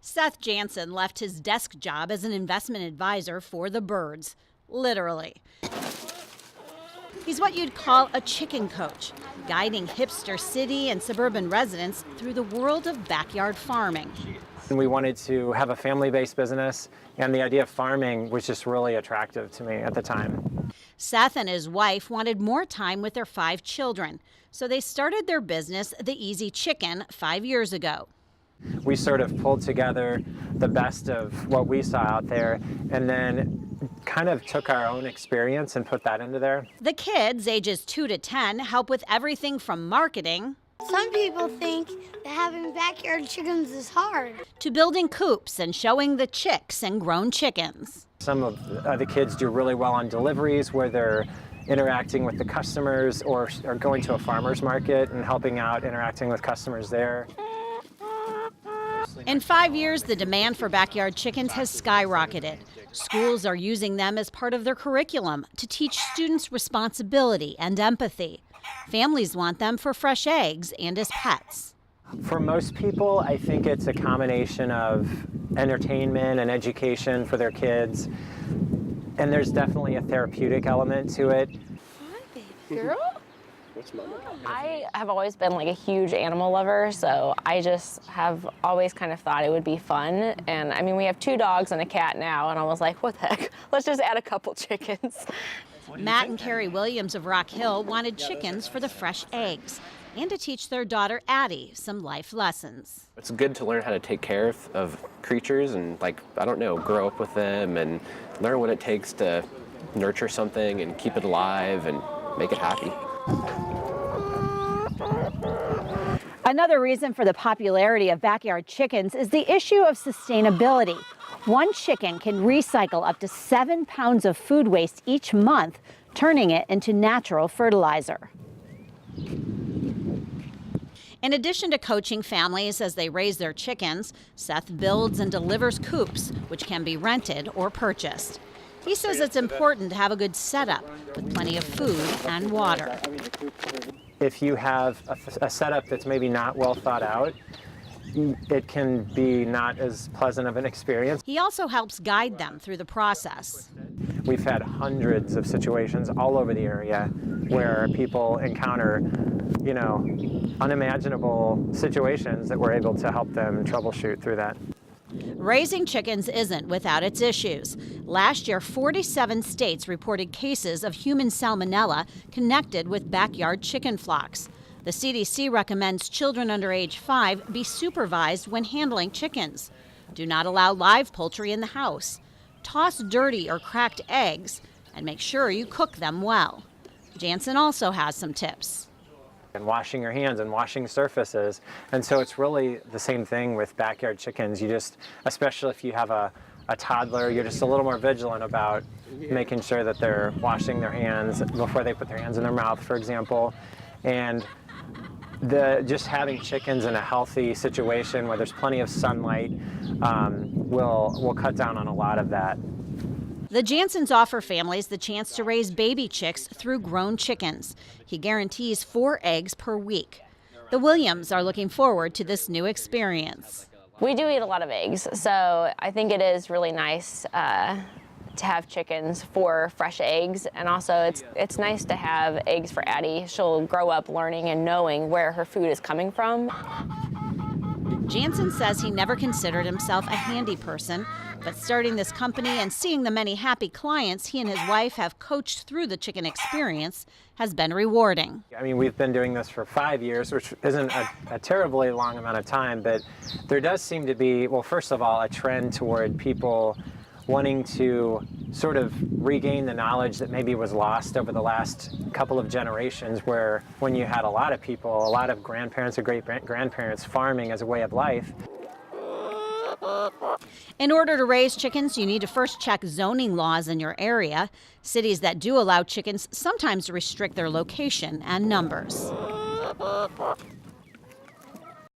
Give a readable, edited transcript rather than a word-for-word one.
Seth Jensen left his desk job as an investment advisor for the birds, literally. He's what you'd call a chicken coach, guiding hipster city and suburban residents through the world of backyard farming. We wanted to have a family-based business, and the idea of farming was just really attractive to me at the time. Seth and his wife wanted more time with their 5 children, so they started their business, The Easy Chicken, 5 years ago. We sort of pulled together the best of what we saw out there and then kind of took our own experience and put that into there. The kids, ages 2 to 10, help with everything from marketing. Some people think that having backyard chickens is hard. To building coops and showing the chicks and grown chickens. Some of the kids do really well on deliveries where they're interacting with the customers or going to a farmer's market and helping out, interacting with customers there. In 5 years, the demand for backyard chickens has skyrocketed. Schools are using them as part of their curriculum to teach students responsibility and empathy. Families want them for fresh eggs and as pets. For most people, I think it's a combination of entertainment and education for their kids. And there's definitely a therapeutic element to it. Hi, baby girl. I have always been like a huge animal lover, so I just have always kind of thought it would be fun. And I mean, we have 2 dogs and a cat now, and I was like, what the heck? Let's just add a couple chickens. Matt and Carrie Williams of Rock Hill wanted chickens for the fresh eggs and to teach their daughter Addie some life lessons. It's good to learn how to take care of creatures and, like, I don't know, grow up with them and learn what it takes to nurture something and keep it alive and make it happy. Another reason for the popularity of backyard chickens is the issue of sustainability. One chicken can recycle up to 7 pounds of food waste each month, turning it into natural fertilizer. In addition to coaching families as they raise their chickens, Seth builds and delivers coops, which can be rented or purchased. He says it's important to have a good setup with plenty of food and water. If you have a setup that's maybe not well thought out, it can be not as pleasant of an experience. He also helps guide them through the process. We've had hundreds of situations all over the area where people encounter, unimaginable situations that we're able to help them troubleshoot through that. Raising chickens isn't without its issues. Last year, 47 states reported cases of human salmonella connected with backyard chicken flocks. The CDC recommends children under age 5 be supervised when handling chickens. Do not allow live poultry in the house. Toss dirty or cracked eggs, and make sure you cook them well. Jansen also has some tips. And washing your hands and washing surfaces. And so it's really the same thing with backyard chickens. You just, especially if you have a toddler, you're just a little more vigilant about making sure that they're washing their hands before they put their hands in their mouth, for example. And just having chickens in a healthy situation where there's plenty of sunlight will cut down on a lot of that. The Jansens offer families the chance to raise baby chicks through grown chickens. He guarantees 4 eggs per week. The Williams are looking forward to this new experience. We do eat a lot of eggs, so I think it is really nice to have chickens for fresh eggs, and also it's nice to have eggs for Addie. She'll grow up learning and knowing where her food is coming from. Jansen says he never considered himself a handy person, but starting this company and seeing the many happy clients he and his wife have coached through the chicken experience has been rewarding. I mean, we've been doing this for 5 years, which isn't a terribly long amount of time, but there does seem to be, well, first of all, a trend toward people wanting to sort of regain the knowledge that maybe was lost over the last couple of generations, where when you had a lot of people, a lot of grandparents or great-grandparents farming as a way of life. In order to raise chickens, you need to first check zoning laws in your area. Cities that do allow chickens sometimes restrict their location and numbers.